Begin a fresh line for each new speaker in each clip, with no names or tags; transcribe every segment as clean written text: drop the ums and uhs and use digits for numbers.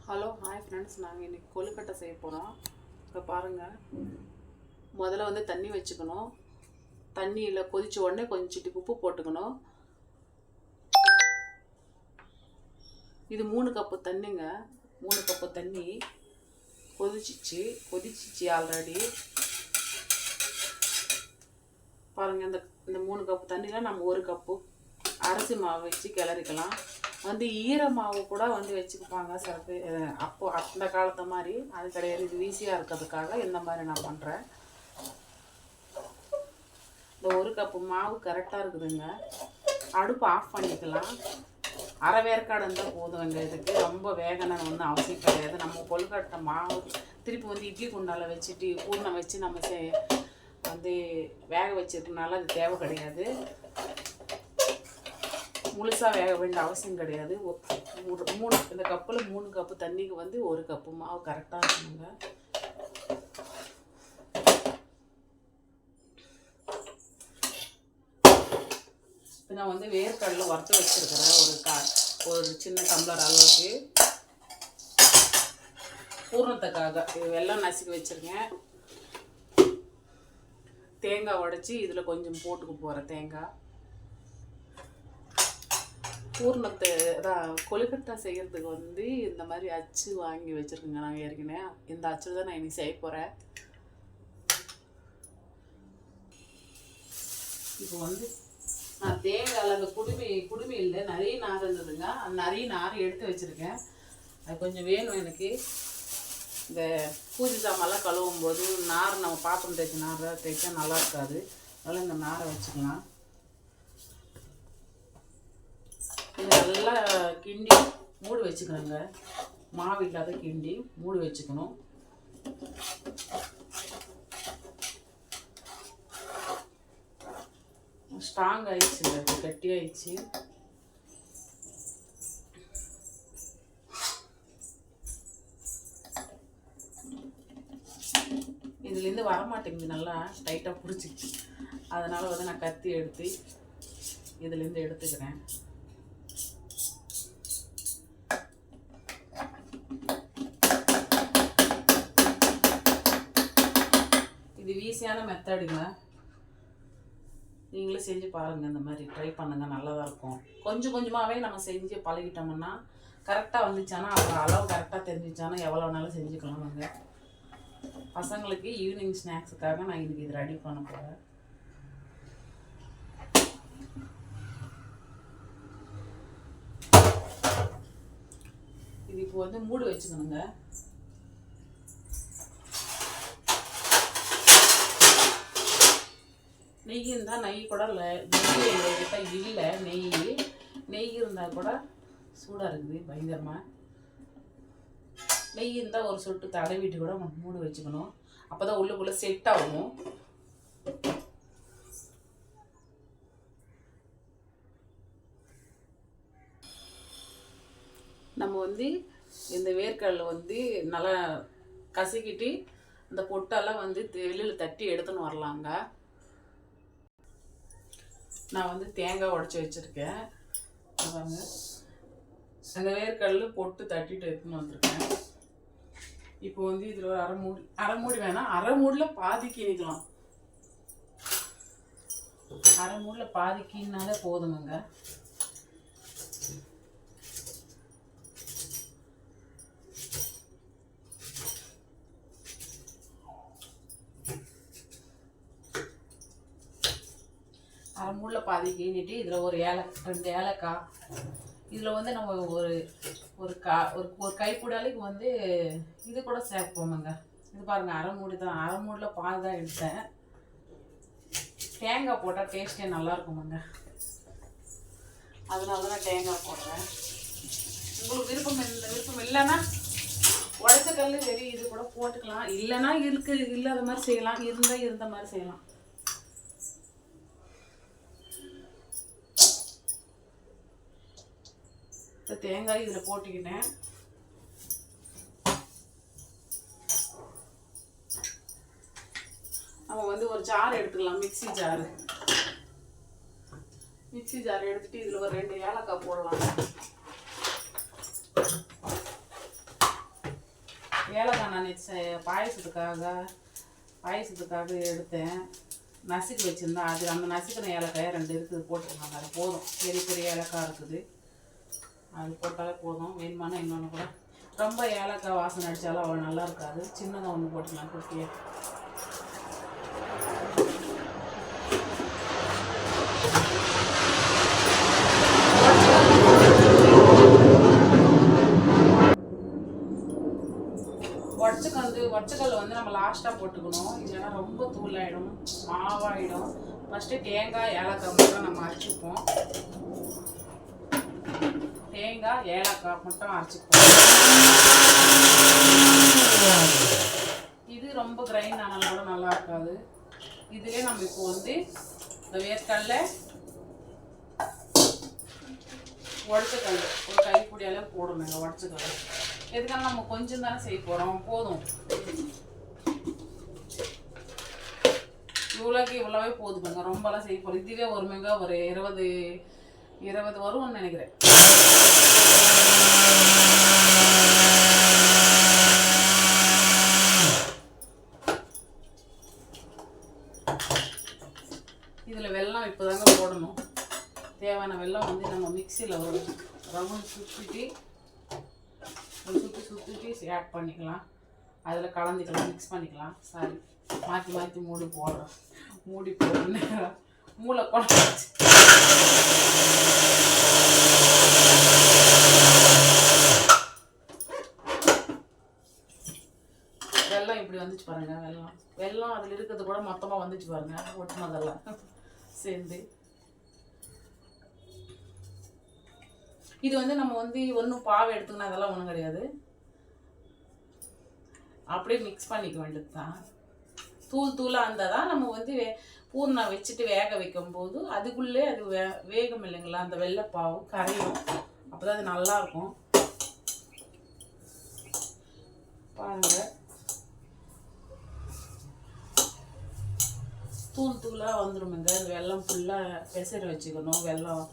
Hello hi friends, நாங்கள் இன்றைக்கி கொழுக்கட்டை செய்ய போகிறோம். இப்போ பாருங்கள், முதல்ல வந்து தண்ணி வச்சுக்கணும். தண்ணியில் கொதித்த உடனே கொஞ்சம் சிட்டி உப்பு போட்டுக்கணும். இது 3 கப்பு தண்ணிங்க. 3 கப்பு தண்ணி கொதிச்சிச்சு ஆல்ரெடி. பாருங்கள், இந்த 3 கப்பு தண்ணியில் நம்ம 1 கப்பு அரிசி மாவு வச்சு கிளறிக்கலாம். வந்து ஈர மாவு கூட வந்து வச்சுக்குப்பாங்க சில பேர். அப்போது அந்த காலத்து மாதிரி அது கிடையாது. இது ஈஸியாக இருக்கிறதுக்காக இந்த மாதிரி நான் பண்ணுறேன். இந்த 1 கப்பு மாவு கரெக்டாக இருக்குதுங்க. அடுப்பு ஆஃப் பண்ணிக்கலாம். அரை வேர்க்காடு இருந்தால் போதுங்க. இதுக்கு ரொம்ப வேகணும் ஒன்றும் அவசியம் கிடையாது. நம்ம கொழுக்கட்டை மாவு திருப்பி வந்து இட்லி குண்டால் வச்சுட்டு பூர்ணம் வச்சு நம்ம வந்து வேக வச்சிருக்கனால அது தேவை கிடையாது. முழுசாக வேக வேண்டிய அவசியம் கிடையாது. இந்த கப்பில் 3 கப்பு தண்ணிக்கு வந்து 1 கப்பு மாவு கரெக்டாக இருக்கணுங்க. இப்போ நான் வந்து வேர்க்கடலை வறுத்து வச்சுருக்கிறேன். ஒரு சின்ன டம்ளர் அளவுக்கு பூர்ணத்துக்காக வெல்லம் நசுக்கி வச்சுருக்கேன். தேங்காய் உடைச்சி இதில் கொஞ்சம் போட்டுக்க போகிறேன். தேங்காய் பூர்ணத்தை கொழுக்கட்டை செய்கிறதுக்கு வந்து இந்த மாதிரி அச்சு வாங்கி வச்சுருக்கேங்க. நான் ஏற்கனவே இந்த அச்சில் தான் நான் இன்னைக்கு செய்ய போகிறேன். இப்போ வந்து நான் தேங்காயில் அந்த குடுமையில் நிறைய நார் இருந்ததுங்க. அந்த நிறைய நார் எடுத்து வச்சுருக்கேன். அது கொஞ்சம் வேணும் எனக்கு. இந்த பூஜை சாமான்லாம் கழுவும் போது நார் நம்ம பாத்திரம் தேய்ச்சி நார் தேய்ச்சா நல்லா இருக்காது. அதனால் இந்த நாரை வச்சுக்கலாம். இது நல்லா கிண்டி மூடி வச்சுக்கணுங்க. மாவு இல்லாத கிண்டி மூடி வச்சுக்கணும். ஸ்ட்ராங் ஆயிடுச்சுங்க, கட்டி ஆயிடுச்சு. இதுலேருந்து வரமாட்டேங்குது, நல்லா டைட்டாக பிடிச்சிச்சு. அதனால் வந்து நான் கத்தி எடுத்து இதுலேருந்து எடுத்துக்கிறேன். இது ஈஸியான மெத்தடுங்க. நீங்களும் செஞ்சு பாருங்கள். இந்த மாதிரி ட்ரை பண்ணுங்கள், நல்லா தான் இருக்கும். கொஞ்சம் கொஞ்சமாகவே நம்ம செஞ்சு பழகிட்டோம்னா கரெக்டாக வந்துச்சானா, அப்புறம் அளவு கரெக்டாக தெரிஞ்சிச்சானா எவ்வளோ வேணாலும் செஞ்சுக்கலாம். நாங்கள் பசங்களுக்கு ஈவினிங் ஸ்நாக்ஸுக்காக நான் இன்றைக்கி இது ரெடி பண்ண போகிறேன். இது இப்போ வந்து மூடி வச்சுக்கணுங்க. நெய் இருந்தால் நெய் கூட எங்ககிட்ட இல்லை. நெய் இருந்தால் கூட சூடாக இருக்குது பயங்கரமாக. நெய் இருந்தால் ஒரு சொட்டு தடவிட்டு கூட மூடி வச்சுக்கணும். அப்போ தான் உள்ளுக்குள்ளே செட் ஆகும். நம்ம வந்து இந்த வேர்க்கடலை வந்து நல்லா கசக்கிட்டு இந்த பொட்டெல்லாம் வந்து வெளியில் தட்டி எடுத்துன்னு வரலாங்க. நான் வந்து தேங்காய் உடைச்சி வச்சுருக்கேன். அந்த வேர்க்கடலை பொட்டு தட்டிட்டு எடுத்துன்னு வந்திருக்கேன். இப்போ வந்து இதில் ஒரு அரை மூடி வேணாம், அரை மூடில் பாதி கிணிக்கலாம். அரை மூடில் பாதி கிணினாலே போதுங்க. அரை மூடில் பாதி கீஞ்சிட்டு இதில் ஒரு 2 ஏலக்காய். இதில் வந்து நம்ம ஒரு கைப்பிடாலைக்கு வந்து இது கூட சேர்ப்போமுங்க. இது பாருங்கள், அரை மூடி தான். அரை மூடில் பாதி தான் எடுத்தேன். தேங்காய் போட்டால் டேஸ்ட்டே நல்லாயிருக்குமுங்க. அதனால தான் தேங்காய் போடுறேன். உங்களுக்கு விருப்பம் இல்லைன்னா உடைச்ச கல் சரி இது கூட போட்டுக்கலாம். இல்லைன்னா இல்லாத மாதிரி செய்யலாம், இருந்த மாதிரி செய்யலாம். தேங்காய் இதில் போட்டுக்கிட்டேன். நம்ம வந்து ஒரு ஜார் எடுத்துக்கலாம். மிக்ஸி ஜார் எடுத்துட்டு இதில் ஒரு 2 ஏலக்காய் போடலாம். ஏலக்காய் நான் பாயசத்துக்காக எடுத்தேன், நசுக்கு வச்சுருந்தேன். அது அந்த நசுக்கின ஏலக்காயை 2 இருக்குது போட்டுருக்காங்க. அது போதும், பெரிய பெரிய ஏலக்காய் இருக்குது, அது போட்டாலே போதும். வேணுமானா இன்னொன்று கூட, ரொம்ப ஏலக்காய் வாசனை அடித்தாலும் அவ்வளோ நல்லா இருக்காது. சின்னதாக ஒன்று போட்டுக்கலாம் குட்டியே. ஒச்சக்கல்ல வந்து நம்ம லாஸ்ட்டாக போட்டுக்கணும், இல்லைன்னா ரொம்ப தூளாயிடும், மாவாயிடும். ஃபஸ்ட்டு தேங்காய் ஏலக்காய் மட்டும் நம்ம அரைச்சிப்போம். தேங்காய் ஏலக்காய் மட்டும் அரைச்சிப்போம். இது ரொம்ப கிரைண்ட் ஆனாலும் கூட நல்லா இருக்காது. இதுவே நம்ம இப்போ வந்து இந்த வேர்க்கடலை, உடச்சக்கல் ஒரு கைப்பிடி அளவு போடணுங்க. உடச்சக்கல் எதுக்காக நம்ம கொஞ்சம் தானே செய்ய போகிறோம், போதும். இவ்வளோவே போதுங்க, ரொம்பலாம் செய்ய போகிறோம். இதுவே ஒரு மெகா ஒரு 20 வரும்னு நினைக்கிறேன். இதில் வெல்லம் இப்போ தாங்க போடணும். தேவையான வெல்லம் வந்து நம்ம மிக்சியில் ஒரு ரவுண்ட் சுற்றிட்டு ஆட் பண்ணிக்கலாம். அதில் கலந்துக்கலாம், மிக்ஸ் பண்ணிக்கலாம். சாரி, மாற்றி மூடி போடுறோம். மூடி போடுறேன், மூளை குழம்பு. வெல்லம் இப்படி வந்துச்சு பாருங்க. வெல்லம் அதில் இருக்கிறது கூட மொத்தமாக வந்துச்சு பாருங்க, ஒட்டினதெல்லாம் சேர்ந்து. இது வந்து நம்ம வந்து ஒன்றும் பாவை எடுத்துக்கணும், அதெல்லாம் ஒன்றும் கிடையாது. அப்படியே மிக்ஸ் பண்ணிக்க வேண்டியது தான். தூளாக இருந்தால் தான் நம்ம வந்து பூர்ணா வச்சுட்டு வேக வைக்கும்போது அதுக்குள்ளே அது வேகம் இல்லைங்களா, அந்த வெள்ளைப்பாவும் கரையும். அப்போ தான் அது நல்லாயிருக்கும். பாருங்க, தூளாக வந்துடுமுங்க. வெல்லம் ஃபுல்லாக பெசரி வச்சுக்கணும். வெல்லம்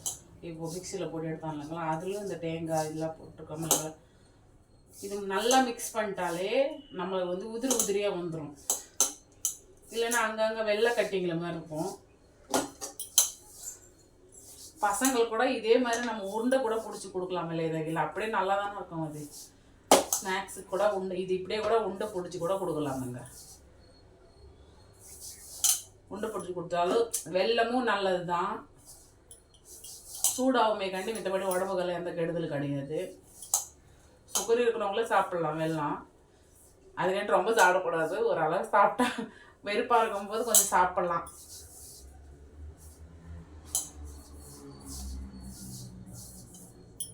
இப்போ மிக்சியில் போட்டு எடுத்தாங்களா, அதுலேயும் இந்த தேங்காய் இதெல்லாம் போட்டுக்கோங்க. இது நல்லா மிக்ஸ் பண்ணிட்டாலே நம்மளுக்கு வந்து உதிரியாக வந்துடும். இல்லைன்னா அங்கங்கே வெள்ளை கட்டிங்கிற மாதிரி இருக்கும். பசங்களுக்கு கூட இதே மாதிரி நம்ம உருண்டை கூட பிடிச்சி கொடுக்கலாம். இல்லை அப்படியே நல்லா தானே இருக்கும். அது ஸ்நாக்ஸுக்கு கூட இது இப்படியே கூட உருண்டை பிடிச்சி கூட கொடுக்கலாமுங்க. உருண்டை பிடிச்சி கொடுத்தாலும் வெல்லமும் நல்லது தான், சூடாகுமே கண்டி. மித்தபடி உடம்புகள் எந்த கெடுதல் கிடையாது. சுகர் இருக்கிறவங்களே சாப்பிடலாம் வெல்லம். அதுக்கேட்டு ரொம்ப சாப்பிடக்கூடாது, ஓரளவு சாப்பிட்டா வெறுப்பாக இருக்கும்போது கொஞ்சம் சாப்பிடலாம்.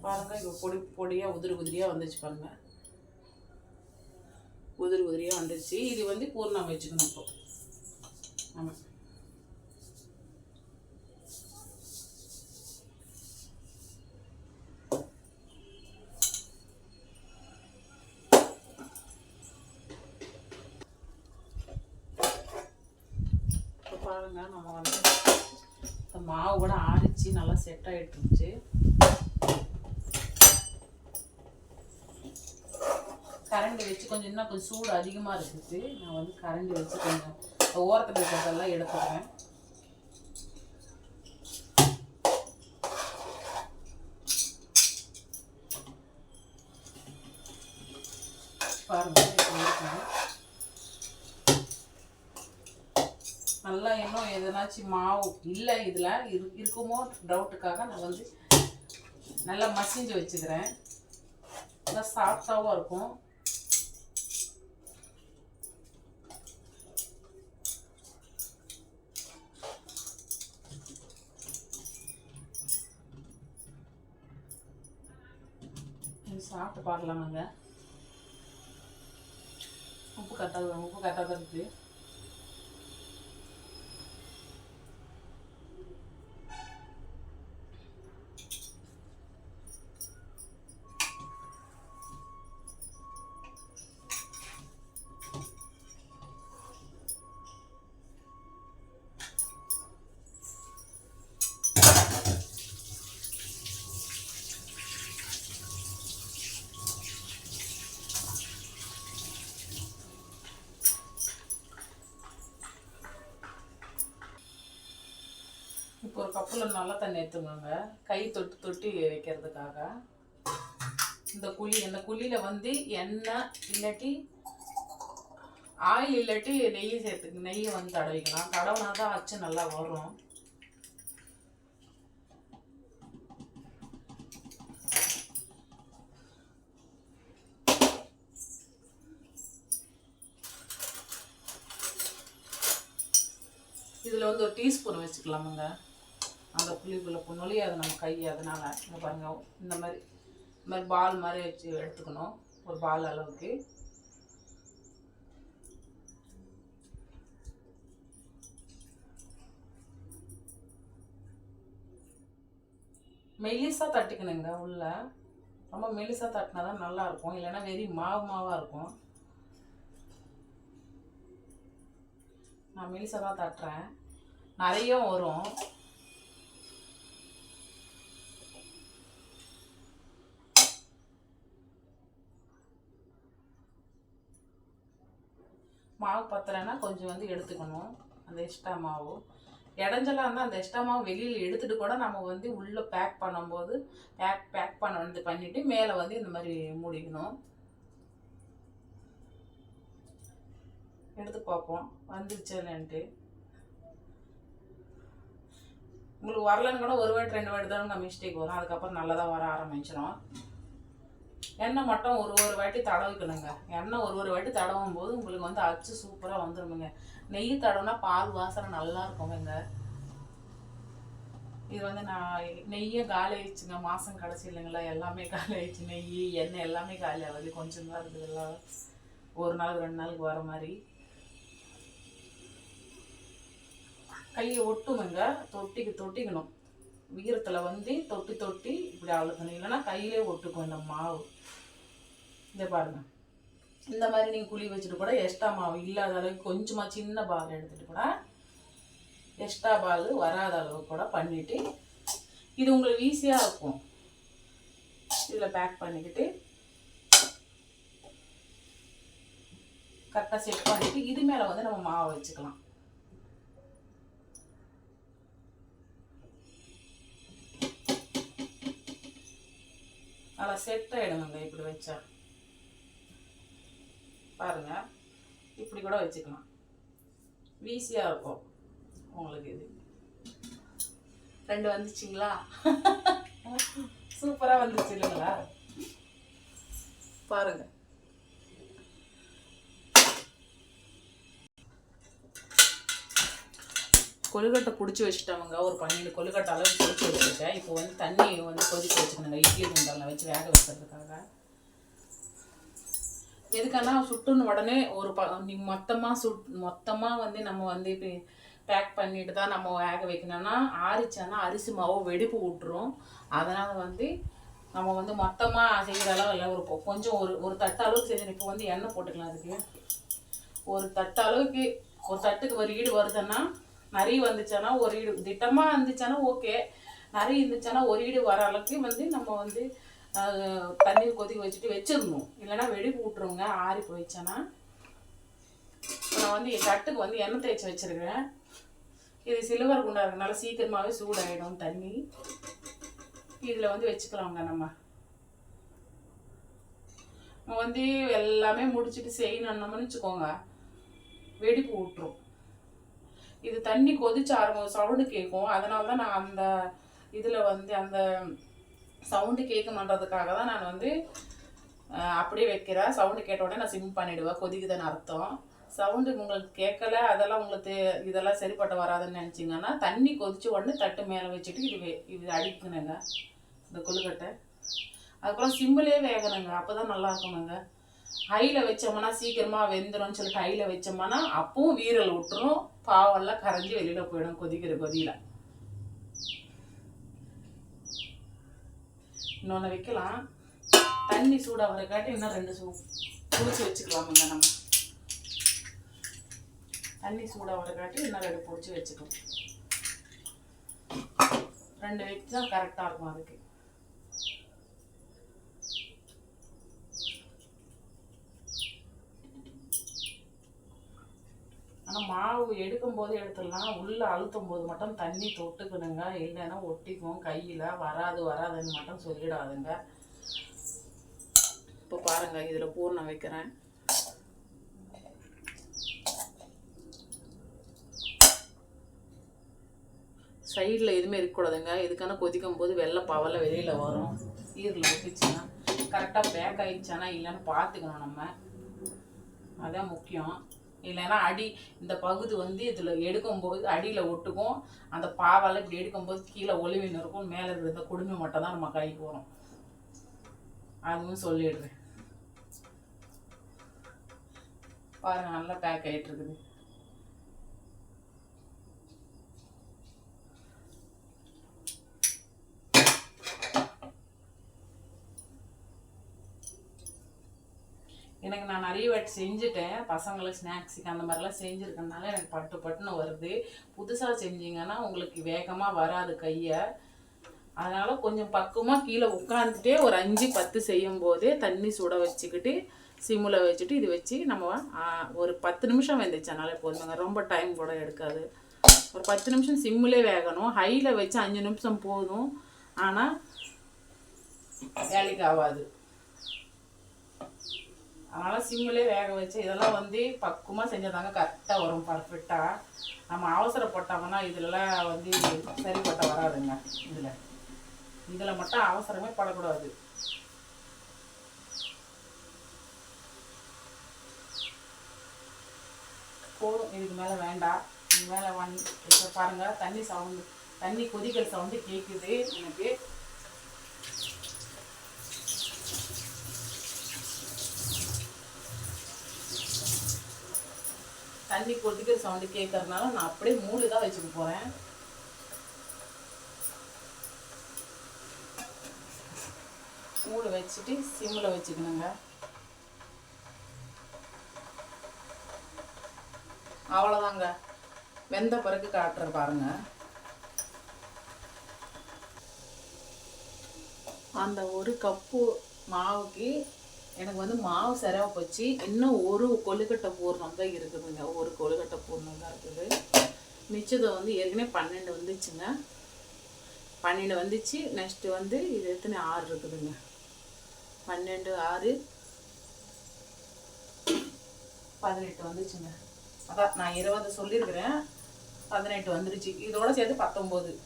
பாருங்க, இப்போ பொடியாக உதிரியாக வந்துச்சு பாருங்க. உதிரியாக வந்துச்சு. இது வந்து பூர்ணம் வச்சுக்கணும் இப்போ. ஆமாம், பாருங்க. நம்ம வந்து இந்த மாவு கூட ஆறிச்சு, நல்லா செட் ஆகிட்டுருச்சு. கரண்டி வச்சு கொஞ்சம் இன்னும் கொஞ்சம் சூடு அதிகமாக இருக்குது. நான் வந்து கரண்டி வச்சு கொஞ்சம் ஓரத்தில் இருக்கிறதெல்லாம் எடுத்துக்கிறேன். பாருங்க, நல்லா இன்னும் எதனாச்சும் மாவு இல்லை இதில் இருக்குமோ டவுட்டுக்காக நான் வந்து நல்லா மசிஞ்சு வச்சுக்கிறேன். நல்லா சாஃப்டாகவும் இருக்கும். சாப்பிட்டு பார்க்கலாமாங்க. உப்பு கரெக்டாக தான் இருக்குது. குக்கரில் நல்லா தண்ணி எடுத்துக்கோங்க, கை தொட்டு தொட்டி வைக்கிறதுக்காக. இந்த குழியில் வந்து எண்ணெய் இல்லாட்டி ஆயில் இல்லாட்டி நெய் சேர்த்துக்கு, நெய்யை வந்து தடவிக்கலாம். தடவினா தான் அச்சு நல்லா வரும். இதில் வந்து ஒரு டீஸ்பூன் வச்சுக்கலாமுங்க. அந்த புளிக்குள்ளே நுழையாது நம்ம கை, அதனால் இங்கே பாருங்கள், இந்த மாதிரி பால் மாதிரி வச்சு எடுத்துக்கணும், ஒரு பால் அளவுக்கு. மெலிசாக தட்டிக்கணுங்க உள்ள, ரொம்ப மெலிசாக தட்டினா தான் நல்லாயிருக்கும், இல்லைன்னா வெறி மாவாக இருக்கும். நான் மெலிசாக தான் தட்டுறேன், நிறைய வரும். மாவு பத்தலைன்னா கொஞ்சம் வந்து எடுத்துக்கணும், அந்த எக்ஸ்ட்ரா மாவு. இடைஞ்சலாக இருந்தால் அந்த எக்ஸ்ட்ரா மாவு வெளியில் எடுத்துகிட்டு கூட நம்ம வந்து உள்ளே பேக் பண்ணும்போது பேக் பண்ணிவிட்டு மேலே வந்து இந்த மாதிரி மூடிக்கணும். எடுத்து பார்ப்போம் வந்துருச்சுன்னுட்டு. உங்களுக்கு வரலன்னு கூட ஒரு வாட்டி 2 வாட்டி தான் மிஸ்டேக் வரும், அதுக்கப்புறம் நல்லதாக வர ஆரம்பிச்சிடும். எண்ணெய் மட்டும் ஒரு வாட்டி தடவிக்கணுங்க. எண்ணெய் ஒரு வாட்டி தடவும் போது உங்களுக்கு வந்து அச்சு சூப்பராக வந்துடுங்க. நெய் தடவுனா பால் வாசனை நல்லா இருக்குங்க. இது வந்து நான் நெய்யே காலி ஆயிடுச்சுங்க, மாதம் கடைசி இல்லைங்களா, எல்லாமே காலி ஆயிடுச்சு. நெய் எண்ணெய் எல்லாமே காலி ஆகுது, கொஞ்சம் தான் இருக்குது எல்லாம், ஒரு நாள் 2 நாளுக்கு வர மாதிரி. கையை ஒட்டுமுங்க, தொட்டிக்கணும். வீரத்தில் வந்து தொட்டி இப்படி அழுத்தணும், இல்லைன்னா கையிலே ஒட்டுக்கும் இந்த மாவு. இதை பாருங்கள், இந்த மாதிரி நீங்கள் குழி வச்சுட்டு கூட எக்ஸ்ட்ரா மாவு இல்லாத அளவுக்கு கொஞ்சமாக சின்ன பால் எடுத்துகிட்டு கூட எக்ஸ்ட்ரா பால் வராத அளவுக்கு கூட பண்ணிவிட்டு, இது உங்களுக்கு ஈஸியாக இருக்கும். இதில் பேக் பண்ணிக்கிட்டு கரெக்டாக செட் பண்ணிவிட்டு இது மேலே வந்து நம்ம மாவை வச்சுக்கலாம். நல்லா செட் ஆகிடுங்க இப்படி வச்சா. பாருங்க, இப்படி கூட வச்சுக்கலாம், ஈஸியாக இருக்கும் உங்களுக்கு. இது 2 வந்துச்சுங்களா? சூப்பராக வந்துச்சு இல்லைங்களா? பாருங்க. கொழுக்கட்டை பிடிச்சி வச்சுட்டவங்க, ஒரு 12 கொழுக்கட்டை அளவு பிடிச்சி வச்சுருக்கேன். இப்போ வந்து தண்ணி வந்து கொதிக்க வச்சுக்கணுங்க, இட்லி குண்டாலில் வச்சு வேக வைக்கிறதுக்காக. எதுக்கானா சுட்டுன்னு உடனே மொத்தமாக வந்து நம்ம வந்து இப்போ பேக் பண்ணிட்டு தான் நம்ம வேக வைக்கணும்னா ஆறிச்சானா அரிசி மாவு வெடிப்பு விட்டுரும். அதனால் வந்து நம்ம வந்து மொத்தமாக செய்கிற அளவு இல்லை, கொஞ்சம் ஒரு தட்டு அளவுக்கு செஞ்சு. இப்போ வந்து எண்ணெய் போட்டுக்கலாம். அதுக்கு ஒரு தட்டு அளவுக்கு, ஒரு தட்டுக்கு ஒரு ஈடு வருதுன்னா, நிறைய வந்துச்சானா ஒரு ஈடு, திட்டமாக இருந்துச்சானா ஓகே, நிறைய இருந்துச்சானா ஒரு ஈடு வர அளவுக்கு வந்து நம்ம வந்து தண்ணீர் கொதிக்க வச்சுட்டு வச்சிடணும், இல்லைன்னா வெடிப்பு விட்டுருங்க ஆறி போயிடுச்சேன்னா. நான் வந்து என் தட்டுக்கு வந்து எண்ணெய் தேய்ச்சி வச்சுருக்கேன். இது சில்வர் குண்டா இருக்கனால சீக்கிரமாகவே சூடாகிடும் தண்ணி. இதில் வந்து வச்சுக்கலாங்க. நம்ம வந்து எல்லாமே முடிச்சுட்டு செய்யணும்னு வச்சுக்கோங்க, வெடிப்பு விட்டுரும். இது தண்ணி கொதிச்சு ஆரம்பம் சவுண்டு கேட்கும், அதனால தான் நான் அந்த இதில் வந்து அந்த சவுண்டு கேட்கணுன்றதுக்காக தான் நான் வந்து அப்படியே வைக்கிறேன். சவுண்டு கேட்ட உடனே நான் சிம் பண்ணிவிடுவேன், கொதிக்குதுன்னு அர்த்தம். சவுண்டு உங்களுக்கு கேட்கல, அதெல்லாம் உங்களுக்கு இதெல்லாம் சரிப்பட்டு வராதுன்னு நினச்சிங்கன்னா தண்ணி கொதிச்சு உடனே தட்டு மேலே வச்சுட்டு இது அடிக்கணுங்க இந்த கொழுக்கட்டை. அதுக்கப்புறம் சிம்பிளே வேகணுங்க, அப்போ தான் நல்லா இருக்கணுங்க. ஹையில் வச்சோம்னா சீக்கிரமாக வெந்துடும் சொல்லிட்டு ஹையில் வச்சோம்னா அப்பவும் வீரல் விட்டுரும், பாவெல்லாம் கரைஞ்சி வெளியில் போயிடும் கொதிக்கிற கொதியில். இன்னொன்று வைக்கலாம், தண்ணி சூடாக வரக்காட்டி இன்னும் 2 பிடிச்சி வச்சுக்கலாமுங்க. நம்ம தண்ணி சூடாக வரக்காட்டி இன்னும் 2 பிடிச்சி வச்சுக்கலாம். 2 வச்சா கரெக்டாக இருக்கும். அதுக்கு ஆனால் மாவு எடுக்கும்போது எடுத்துடலாம், உள்ளே அழுத்தும் போது மட்டும் தண்ணி தொட்டுக்கணுங்க, இல்லைன்னா ஒட்டிக்கும் கையில். வராதுன்னு மட்டும் சொல்லிடாதுங்க. இப்போ பாருங்கள், இதில் பூர்ணம் வைக்கிறேன். சைடில் எதுவுமே இருக்கக்கூடாதுங்க. இதுக்கான கொதிக்கும் போது வெள்ளை பவலை வெளியில் வரும். ஈரில் ஒட்டிச்சுன்னா கரெக்டாக பேக் ஆகிடுச்சானா இல்லைன்னு பார்த்துக்கணும் நம்ம, அதுதான் முக்கியம். இல்லைன்னா அடி இந்த பகுதி வந்து இதில் எடுக்கும்போது அடியில் ஒட்டுக்கும். அந்த பாவால் இப்படி எடுக்கும்போது கீழே ஒளிவின்னு இருக்கும், மேலே இருக்கிற குடுமி மட்டும் தான் நம்ம கைக்கு வரும். அதுவும் சொல்லிடுறேன். பாருங்கள், நல்லா பேக் ஆகிட்டு இருக்குது. எனக்கு நான் நிறைய வாட்டி செஞ்சுட்டேன், பசங்களுக்கு ஸ்நாக்ஸுக்கு அந்த மாதிரிலாம் செஞ்சுருக்கனால எனக்கு பட்டுன்னு வருது. புதுசாக செஞ்சிங்கன்னா உங்களுக்கு வேகமாக வராது கையை. அதனால் கொஞ்சம் பக்குவமாக கீழே உட்காந்துட்டே ஒரு 5-10 செய்யும் போதே தண்ணி சுட வச்சுக்கிட்டு சிம்மில் வச்சுட்டு இது வச்சு நம்ம ஒரு 10 நிமிஷம் வெந்துச்சானாலே போதுங்க. ரொம்ப டைம் கூட எடுக்காது. ஒரு 10 நிமிஷம் சிம்மிலே வேகணும். ஹையில் வச்சு 5 நிமிஷம் போதும், ஆனால் வேலைக்கு ஆகாது. அதனால் சிம்மிலே வேக வச்சு இதெல்லாம் வந்து பக்குவமாக செஞ்சதாங்க கரெக்டாக வரும், பர்ஃபெக்டாக. நம்ம அவசரப்பட்டோம்னா இதிலலாம் வந்து சரிப்பட்ட வராதுங்க. இதில் மட்டும் அவசரமே படக்கூடாது. போதும், இதுக்கு மேலே வேண்டாம். இதுக்கு மேலே பாருங்கள், தண்ணி கொதிக்கிற சவுண்டு கேட்குது எனக்கு. தண்ணி கொதிக்கிற சவுண்டு கேட்கறதுனால நான் அப்படியே மூடி தான் வச்சுக்க போகிறேன். மூடி வச்சுட்டு சிம்மில் வச்சுக்கணுங்க. அவ்வளோதாங்க, வெந்த பிறகு காட்டுற பாருங்க. அந்த ஒரு கப்பு மாவுக்கு எனக்கு வந்து மாவு சரியாக போச்சு. இன்னும் ஒரு கொழுக்கட்டை பூர்ணம் தான் இருக்குதுங்க. ஒரு கொழுக்கட்டை பூர்ணம் தான் இருக்குது. மிச்சத்தை வந்து ஏற்கனவே 12 வந்துச்சுங்க. 12 வந்துச்சு. நெக்ஸ்ட்டு வந்து இது எத்தனை 6 இருக்குதுங்க. 12, 6, 18 வந்துச்சுங்க. அதான் நான் 20 சொல்லியிருக்கிறேன், 18 வந்துருச்சு. இதோட சேர்த்து 19.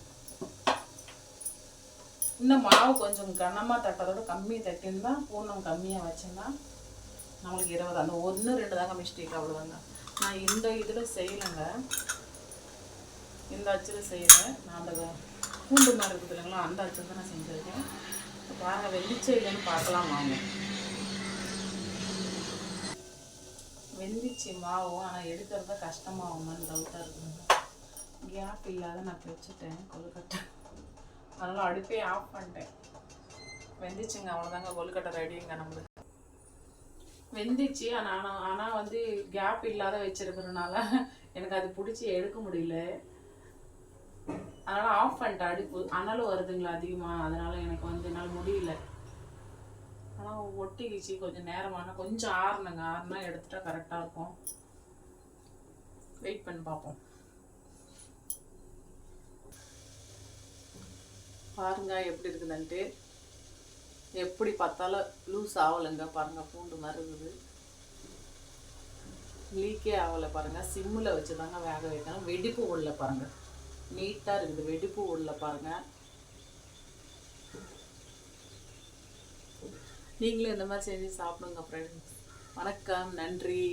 இன்னும் மாவு கொஞ்சம் கனமாக தட்டதோட கம்மி தட்டியிருந்தா, பூர்ணம் கம்மியாக வச்சுருந்தா நம்மளுக்கு 20. அந்த 1-2 தாங்க மிஸ்டேக், அவ்வளோதாங்க. நான் இந்த இதில் செய்யலைங்க, இந்த அச்சில் செய்கிறேன். நான் அந்த பூண்டு மாதிரி இருக்குது இல்லைங்களா, அந்த அச்சில் தான் நான் செஞ்சுருக்கேன். பாருங்கள், வெந்துச்சே இல்லைன்னு பார்க்கலாம் வாங்க. வெந்துச்சு மாவும், ஆனால் எடுக்கிறது கஷ்டமாகுமான்னு டவுட்டாக இருக்குதுங்க. கேப் இல்லாத நான் வச்சுட்டேன் கொழுக்கட்டை. அதனால் அடுப்பே ஆஃப் பண்ணிட்டேன். வெந்துச்சுங்க, அவ்வளோதாங்க. கொழுக்கட்டை ரெடிங்க நம்மளுக்கு. வெந்துச்சு, ஆனால் வந்து கேப் இல்லாத வச்சிருக்கிறதுனால எனக்கு அது பிடிச்சி எடுக்க முடியல. அதனால் ஆஃப் பண்ணிட்டேன் அடுப்பு. அனலும் வருதுங்களா அதிகமாக, அதனால் எனக்கு வந்து என்னால் முடியல. ஆனால் ஒட்டிக்கிச்சு. கொஞ்சம் நேரமான கொஞ்சம் ஆறுனுங்க. ஆறுனா எடுத்துட்டா கரெக்டாக இருக்கும். வெயிட் பண்ணி பார்ப்போம். பாருங்க எப்படி இருக்குதுன்ட்டு. எப்படி பார்த்தாலும் லூஸ் ஆகலைங்க. பாருங்கள், பூண்டு மாதிரி இருக்குது, லீக்கே ஆகலை. பாருங்கள், சிம்மில் வச்சு தாங்க வேக வைக்கணும். வெடிப்பு உள்ள பாருங்கள், நீட்டாக இருக்குது. வெடிப்பு உள்ள பாருங்கள். நீங்களும் இந்த மாதிரி செஞ்சு சாப்பிடுங்க ஃப்ரெண்ட்ஸ். வணக்கம், நன்றி.